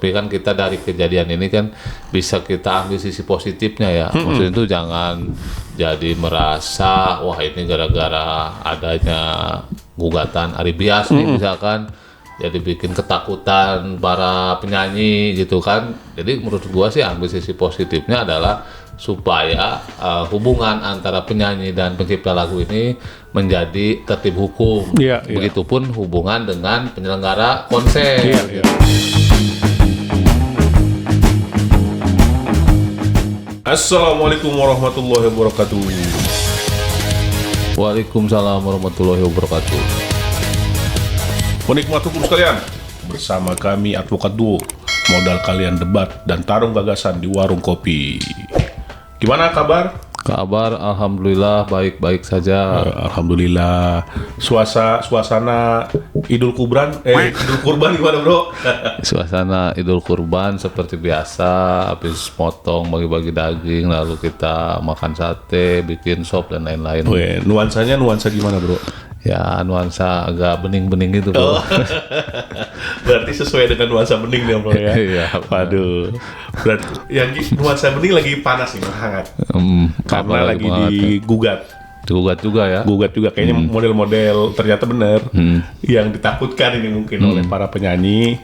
Tapi kan kita dari kejadian ini kan bisa kita ambil sisi positifnya ya. Maksudnya itu jangan jadi merasa wah ini gara-gara adanya gugatan Ari Bias nih misalkan jadi bikin ketakutan para penyanyi gitu kan. Jadi menurut gua sih ambil sisi positifnya adalah supaya hubungan antara penyanyi dan pencipta lagu ini menjadi tertib hukum. Begitupun hubungan dengan penyelenggara konser. Assalamualaikum warahmatullahi wabarakatuh. Waalaikumsalam warahmatullahi wabarakatuh. Penikmat hukum sekalian, bersama kami Advokat Duo, modal kalian debat dan tarung gagasan di warung kopi. Gimana kabar? Kabar alhamdulillah baik-baik saja. Alhamdulillah. Suasana Idul Kurban gimana, Bro? Suasana Idul Kurban seperti biasa, habis potong bagi-bagi daging lalu kita makan sate, bikin sop dan lain-lain. Nuansanya gimana, Bro? Ya nuansa agak bening-bening gitu, Bro. Berarti sesuai dengan nuansa bening nih, Bro ya. Iya. Waduh. Berarti yang nuansa bening lagi panas nih, hangat. Karena lagi digugat. Digugat juga ya. Gugat juga kayaknya model-model ternyata benar yang ditakutkan ini mungkin oleh para penyanyi.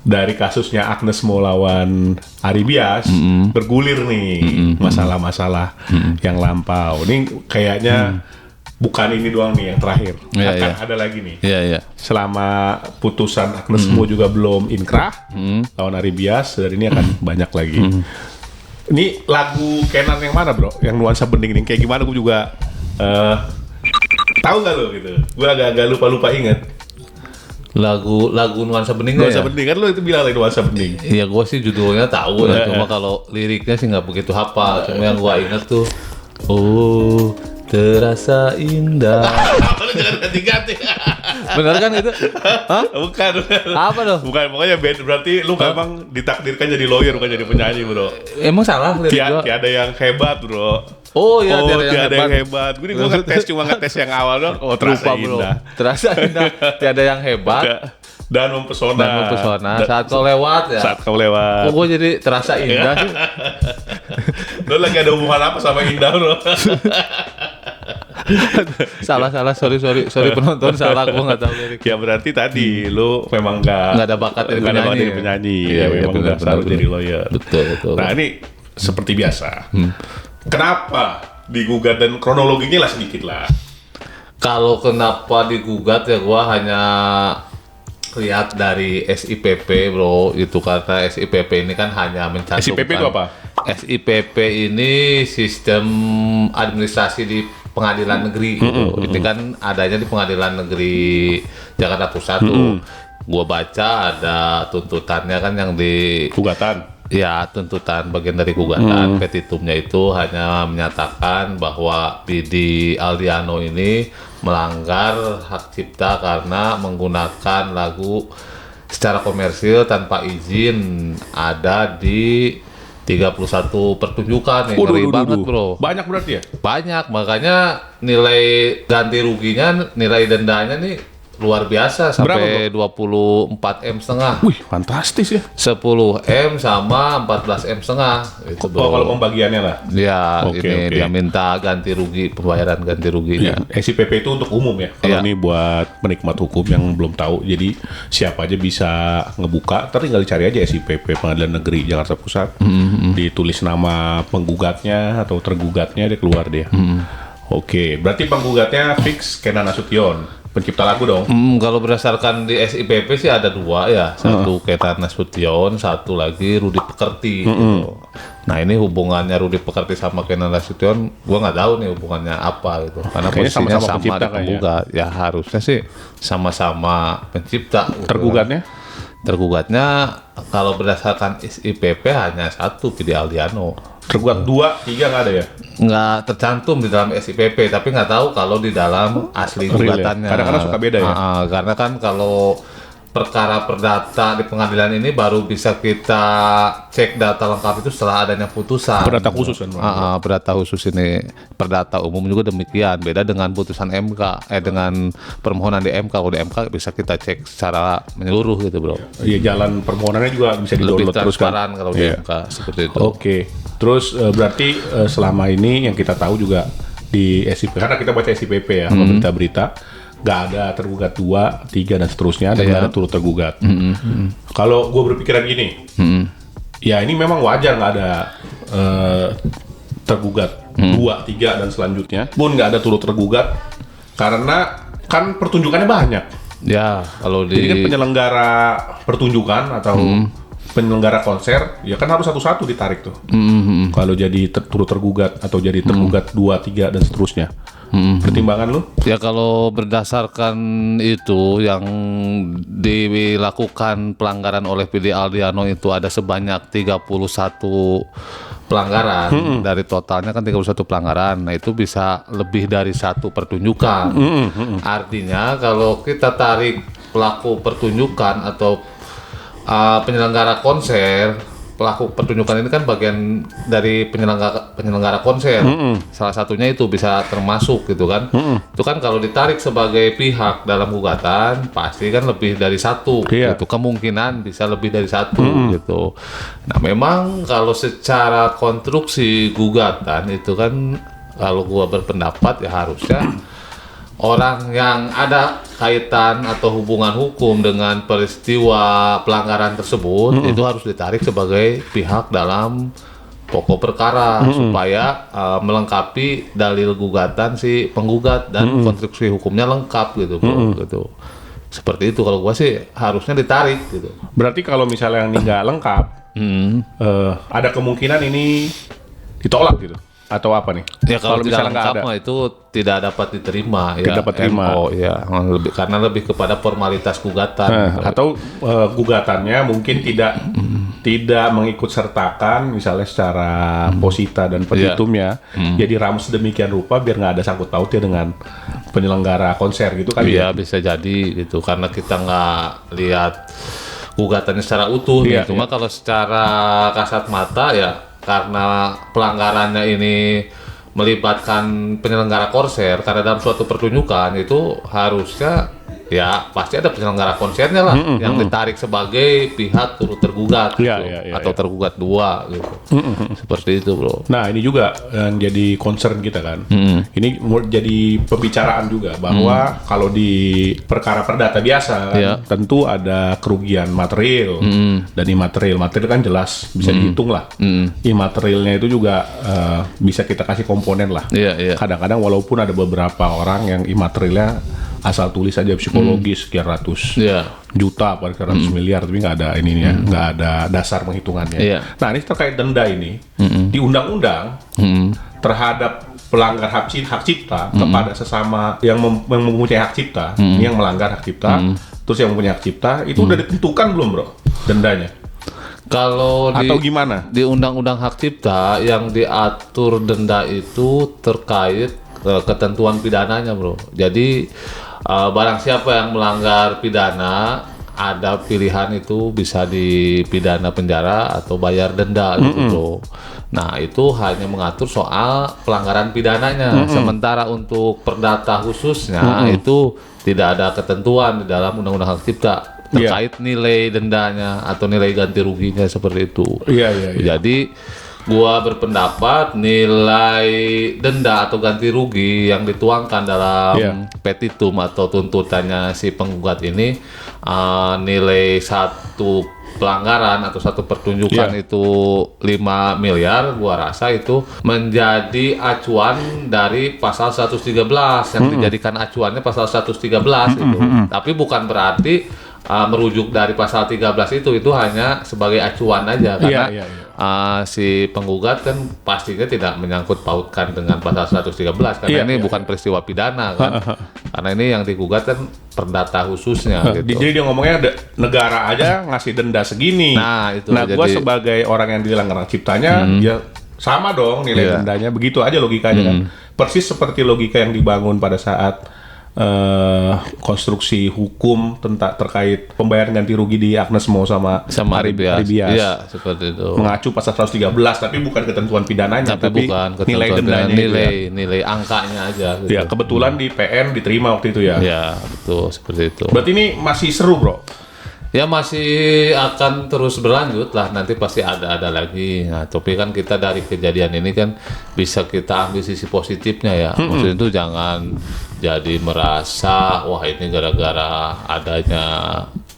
Dari kasusnya Agnes mau lawan Ari Bias bergulir nih masalah-masalah yang lampau. Ini kayaknya bukan ini doang nih yang terakhir. Akan ada lagi nih. Selama putusan Agnes Mo juga belum inkrah lawan Ari Bias, dari ini akan banyak lagi. Ini lagu Kenan yang mana, Bro? Yang nuansa bening nih kayak gimana? Gue juga tahu nggak lo gitu? Gue agak lupa inget. Lagu nuansa bening Nuansa ya? bening kan lo itu bilang lagi nuansa bening. Iya, gue sih judulnya tahu ya, cuma kalau liriknya sih nggak begitu hafal. Cuma yang gue ingat tuh, oh terasa indah. Jangan ganti-ganti. Benar kan itu? Hah? Bukan. Apa tuh? Bukan, pokoknya berarti lu memang ditakdirkan jadi lawyer bukan jadi penyanyi, Bro. Emang salah lirik gua? Tiada yang hebat, Bro. Oh iya, tiada yang hebat. Gue ngetes cuma ngetes yang awal doang. Oh, terasa indah. Terasa indah. Tiada yang hebat dan mempesona. Saat kau lewat ya. Saat kau lewat. Kok gue jadi terasa indah sih? Lu lagi ada hubungan apa sama indah, Bro? salah sorry penonton, salah, gue nggak tahu lirik. Ya berarti tadi lu memang nggak ada bakat jadi penyanyi. Iya, memang nggak selalu jadi lawyer. Betul. Nah ini seperti biasa. Kenapa digugat dan kronologinya lah sedikit lah. Kalau kenapa digugat ya gue hanya lihat dari SIPP, Bro. Itu karena SIPP ini kan hanya mencantumkan. SIPP itu apa? SIPP ini sistem administrasi di pengadilan negeri gitu. Ini kan adanya di pengadilan negeri Jakarta Pusat tuh. Gua baca ada tuntutannya kan yang di gugatan. Ya, tuntutan bagian dari gugatan petitumnya itu hanya menyatakan bahwa Didi Aldiano ini melanggar hak cipta karena menggunakan lagu secara komersil tanpa izin ada di 31 pertunjukan yang ngeri banget, Bro. Banyak berarti ya? Banyak, makanya nilai ganti ruginya, nilai dendanya nih luar biasa sampai 24,5 M. Wih, fantastis ya. 10M sama 14,5 M. Itu, kalau pembagiannya lah. Ya, ini dia minta ganti rugi, pembayaran ganti ruginya. Ya, SIPP itu untuk umum ya. Kalau ini buat penikmat hukum yang belum tahu, jadi siapa aja bisa ngebuka. Tinggal dicari aja SIPP Pengadilan Negeri Jakarta Pusat. Ditulis nama penggugatnya atau tergugatnya, dia keluar dia. Oke, berarti penggugatnya fix Kenan Nasution, pencipta lagu dong. Kalau berdasarkan di SIPP sih ada dua ya, satu Kenan Nasution, satu lagi Rudi Pekerti. Gitu. Nah ini hubungannya Rudi Pekerti sama Kenan Nasution, gua nggak tahu nih hubungannya apa gitu. Karena posisinya sama ada penggugat. Ya harusnya sih sama-sama pencipta. Gitu. Tergugatnya kalau berdasarkan SIPP hanya satu, Didi Aldiano. Tergugat 2, 3 nggak ada ya? Nggak tercantum di dalam SIPP, tapi nggak tahu kalau di dalam asli gugatannya. Kadang-kadang suka beda ya? Karena kan kalau perkara perdata di pengadilan ini baru bisa kita cek data lengkap itu setelah adanya putusan. Perdata khusus kan? Perdata khusus ini, perdata umum juga demikian. Beda dengan putusan MK, dengan permohonan di MK. Kalau di MK bisa kita cek secara menyeluruh gitu, bro. Iya, jalan permohonannya juga bisa Lebih di-download terus kan? transparan kalau di MK seperti itu. Oke. Terus berarti selama ini yang kita tahu juga di SIP, karena kita baca SIPP ya, berita-berita, nggak ada tergugat 2, 3 dan seterusnya, dan nggak ada turut tergugat. Kalau gue berpikiran gini, ya ini memang wajar nggak ada tergugat 2, 3 dan selanjutnya, pun nggak ada turut tergugat, karena kan pertunjukannya banyak. Ya, kalau Jadi kan penyelenggara pertunjukan atau penyelenggara konser, ya kan harus satu-satu ditarik tuh. Kalau jadi turut tergugat atau jadi tergugat 2, 3 dan seterusnya. Pertimbangan lu? Ya kalau berdasarkan itu yang dilakukan pelanggaran oleh Pidi Aldiano itu ada sebanyak 31 pelanggaran. Dari totalnya kan 31 pelanggaran. Nah itu bisa lebih dari 1 pertunjukan. Artinya kalau kita tarik pelaku pertunjukan atau penyelenggara konser, pelaku pertunjukan ini kan bagian dari penyelenggara konser. Salah satunya itu bisa termasuk gitu kan. Itu kan kalau ditarik sebagai pihak dalam gugatan pasti kan lebih dari 1 gitu. Kemungkinan bisa lebih dari 1 gitu. Nah memang kalau secara konstruksi gugatan itu kan kalau gua berpendapat ya harusnya orang yang ada kaitan atau hubungan hukum dengan peristiwa pelanggaran tersebut itu harus ditarik sebagai pihak dalam pokok perkara supaya melengkapi dalil gugatan si penggugat dan konstruksi hukumnya lengkap gitu, bro. Gitu. Seperti itu kalau gua sih harusnya ditarik gitu. Berarti kalau misalnya yang ini nggak lengkap, ada kemungkinan ini ditolak gitu? Atau apa nih? Ya kalau tidak lengkap mah itu tidak dapat diterima. Tidak dapat terima. Ya, karena lebih kepada formalitas gugatan. Atau gugatannya mungkin tidak mengikut sertakan misalnya secara posita dan petitumnya, jadi ramus sedemikian rupa biar nggak ada sangkut pautnya dengan penyelenggara konser gitu kan? Iya bisa jadi gitu karena kita nggak lihat gugatannya secara utuh. Cuma kalau secara kasat mata ya karena pelanggarannya ini melibatkan penyelenggara konser, karena dalam suatu pertunjukan itu harusnya ya pasti ada penyelenggara konsernya lah yang ditarik sebagai pihak turut tergugat atau tergugat 2 gitu. Seperti itu, bro. Nah ini juga yang jadi concern kita kan. Ini jadi pembicaraan juga bahwa kalau di perkara perdata biasa kan, tentu ada kerugian material dan imaterial. Material kan jelas bisa dihitung lah. Imaterialnya itu juga bisa kita kasih komponen lah. Kadang-kadang walaupun ada beberapa orang yang imaterialnya asal tulis aja psikologis sekian ratus juta apa sekian ratus miliar, tapi nggak ada ininya, nggak ada dasar penghitungannya. Nah ini terkait denda ini di undang-undang terhadap pelanggar hak cipta kepada sesama yang mempunyai hak cipta, ini yang melanggar hak cipta, terus yang mempunyai hak cipta itu udah ditentukan belum, bro, dendanya? Kalau atau gimana? Di undang-undang hak cipta yang diatur denda itu terkait ketentuan pidananya, bro. Jadi barang siapa yang melanggar pidana ada pilihan itu bisa dipidana penjara atau bayar denda gitu, bro. Nah itu hanya mengatur soal pelanggaran pidananya. Sementara untuk perdata khususnya itu tidak ada ketentuan di dalam undang-undang hak cipta terkait nilai dendanya atau nilai ganti ruginya seperti itu. Jadi gua berpendapat nilai denda atau ganti rugi yang dituangkan dalam petitum atau tuntutannya si penggugat ini nilai satu pelanggaran atau satu pertunjukan itu 5 miliar, gua rasa itu menjadi acuan dari pasal 113 yang dijadikan acuannya pasal 113 itu. Tapi bukan berarti merujuk dari pasal 13 itu hanya sebagai acuan aja karena si penggugat kan pastinya tidak menyangkut pautkan dengan pasal 113 karena ini bukan peristiwa pidana kan. Karena ini yang digugat kan perdata khususnya gitu. Jadi dia ngomongnya negara aja ngasih denda segini. Nah, itu gua sebagai orang yang dilanggar hak ciptanya ya sama dong nilai dendanya, begitu aja logikanya kan. Persis seperti logika yang dibangun pada saat konstruksi hukum tentang terkait pembayaran ganti rugi di Agnes Mo sama Aribias. Aribias. Iya, seperti itu. Mengacu pasal 113 tapi bukan ketentuan pidananya tapi bukan nilai ketentuan dendanya pidana, itu ya. nilai angkanya aja gitu. Ya, kebetulan di PN diterima waktu itu ya. Ya, betul seperti itu. Berarti ini masih seru, Bro. Ya masih akan terus berlanjut lah, nanti pasti ada lagi. Nah, tapi kan kita dari kejadian ini kan bisa kita ambil sisi positifnya ya. Maksudnya itu jangan jadi merasa wah ini gara-gara adanya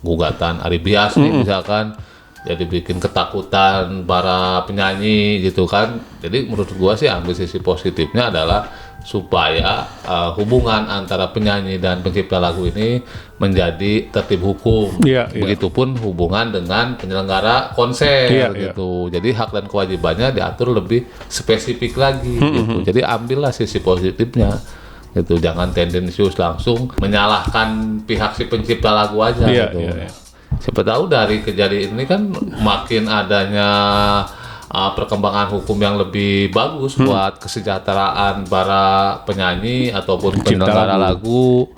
gugatan Aribias nih misalkan jadi bikin ketakutan para penyanyi gitu kan. Jadi menurut gua sih ambil sisi positifnya adalah supaya hubungan antara penyanyi dan pencipta lagu ini menjadi tertib hukum. Begitupun hubungan dengan penyelenggara konser gitu. Jadi hak dan kewajibannya diatur lebih spesifik lagi gitu. Jadi ambillah sisi positifnya gitu. Jangan tendensius langsung menyalahkan pihak si pencipta lagu aja gitu. Siapa tahu dari kejadian ini kan makin adanya perkembangan hukum yang lebih bagus buat kesejahteraan para penyanyi ataupun penyelenggara lagu,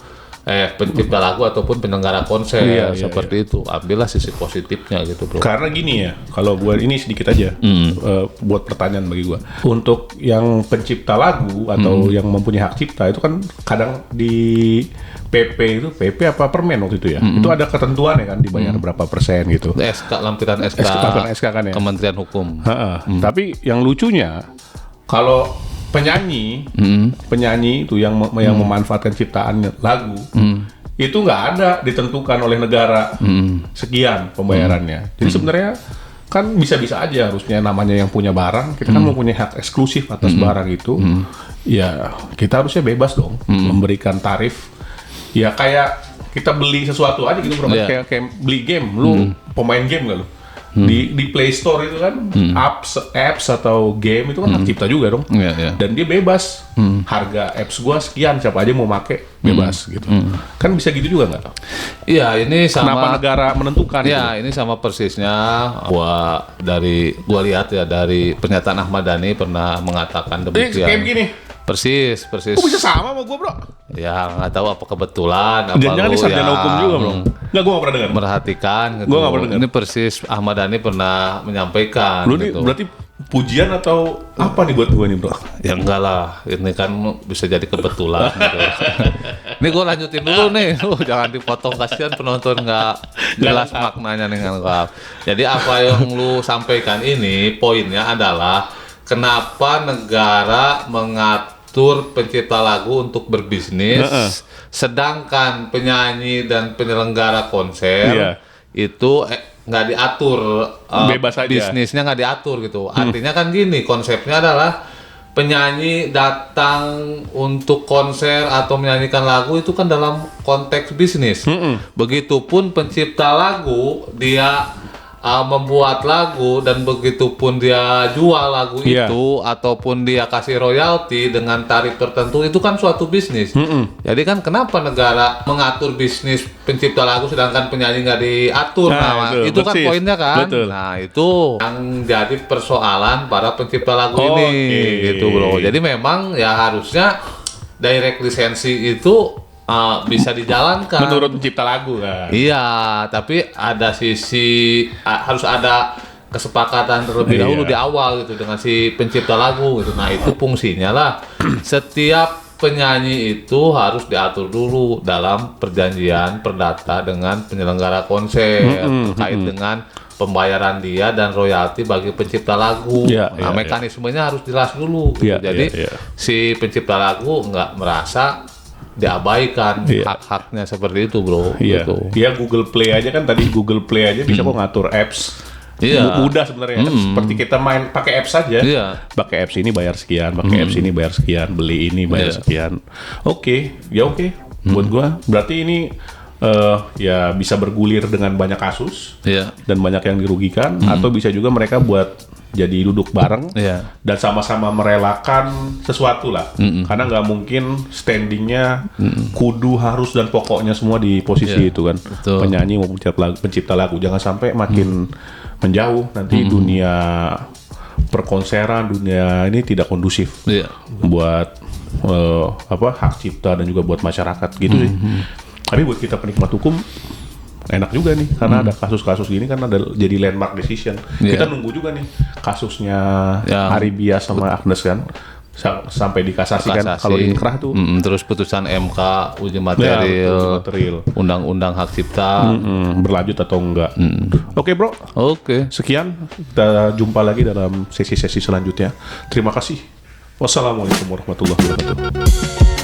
pencipta lagu ataupun penyelenggara konser seperti itu. Ambillah sisi positifnya gitu, Bro. Karena gini ya, kalau gue ini sedikit aja buat pertanyaan bagi gue. Untuk yang pencipta lagu atau yang mempunyai hak cipta itu kan kadang di PP apa permen waktu itu ya. Itu ada ketentuan ya kan dibayar berapa persen gitu. Lampiran SK kan ya. Kementerian Hukum. Tapi yang lucunya kalau penyanyi itu yang memanfaatkan ciptaan lagu itu nggak ada ditentukan oleh negara sekian pembayarannya. Jadi sebenarnya kan bisa-bisa aja harusnya namanya yang punya barang kita kan mempunyai hak eksklusif atas barang itu. Ya kita harusnya bebas dong memberikan tarif. Ya kayak kita beli sesuatu aja gitu bro. Kayak beli game, lu pemain game nggak lu? Di Play Store itu kan apps atau game itu kan hak cipta juga dong. Dan dia bebas. Harga apps gua sekian, siapa aja mau make bebas gitu. Kan bisa gitu juga nggak? Iya, ini sama. Kenapa negara menentukan? Iya, ini sama persisnya. Gua lihat ya dari pernyataan Ahmad Dhani pernah mengatakan demikian. Kayak begini. Persis. Kok bisa sama sama gue bro? Ya nggak tahu apa kebetulan. Jangan-jangan ini sarjana hukum juga bro? Nggak, gue nggak pernah dengar. Merhatikan gitu. Gue nggak pernah dengar. Ini persis Ahmad Dhani pernah menyampaikan. Lu gitu. Ini berarti pujian atau apa nih buat gue nih bro? Ya enggak lah, ini kan bisa jadi kebetulan gitu. Ini gue lanjutin dulu nih, jangan dipotong, kasihan penonton nggak jelas maknanya dengan kau. Jadi apa yang lu sampaikan ini poinnya adalah kenapa negara mengatur pencipta lagu untuk berbisnis, sedangkan penyanyi dan penyelenggara konser itu nggak diatur, bebas aja. Bisnisnya nggak diatur gitu. Artinya kan gini, konsepnya adalah penyanyi datang untuk konser atau menyanyikan lagu itu kan dalam konteks bisnis. Begitupun pencipta lagu dia membuat lagu dan begitupun dia jual lagu itu ataupun dia kasih royalti dengan tarif tertentu itu kan suatu bisnis. Jadi kan kenapa negara mengatur bisnis pencipta lagu sedangkan penyanyi nggak diatur? Itu kan poinnya kan. Nah itu yang jadi persoalan para pencipta lagu ini gitu bro. Jadi memang ya harusnya direct lisensi itu bisa dijalankan menurut pencipta lagu kan. Iya, tapi ada sisi harus ada kesepakatan terlebih dahulu di awal gitu dengan si pencipta lagu gitu. Nah, itu fungsinya lah. Setiap penyanyi itu harus diatur dulu dalam perjanjian perdata dengan penyelenggara konser terkait dengan pembayaran dia dan royalti bagi pencipta lagu. Mekanismenya harus jelas dulu. Gitu. Jadi si pencipta lagu nggak merasa diabaikan hak-haknya seperti itu bro. Gitu. Ya Google Play aja kan tadi Google Play aja bisa kok ngatur apps. Mudah sebenarnya kan seperti kita main pakai apps saja. Pakai apps ini bayar sekian, pakai apps ini bayar sekian, beli ini bayar sekian. Oke. Buat gua berarti ini ya bisa bergulir dengan banyak kasus dan banyak yang dirugikan atau bisa juga mereka buat jadi duduk bareng dan sama-sama merelakan sesuatu lah karena nggak mungkin standingnya kudu harus dan pokoknya semua di posisi itu kan. Penyanyi maupun pencipta lagu jangan sampai makin menjauh nanti dunia perkonseran, dunia ini tidak kondusif buat hak cipta dan juga buat masyarakat gitu sih. Tapi buat kita penikmat hukum enak juga nih karena ada kasus-kasus gini kan ada jadi landmark decision. Kita nunggu juga nih kasusnya Ari Bias sama Agnes kan sampai dikasasi kan kalau inkrah tuh. Terus putusan MK uji material, undang-undang hak cipta berlanjut atau enggak. Oke bro. Oke. Sekian, kita jumpa lagi dalam sesi-sesi selanjutnya. Terima kasih. Wassalamualaikum warahmatullahi wabarakatuh.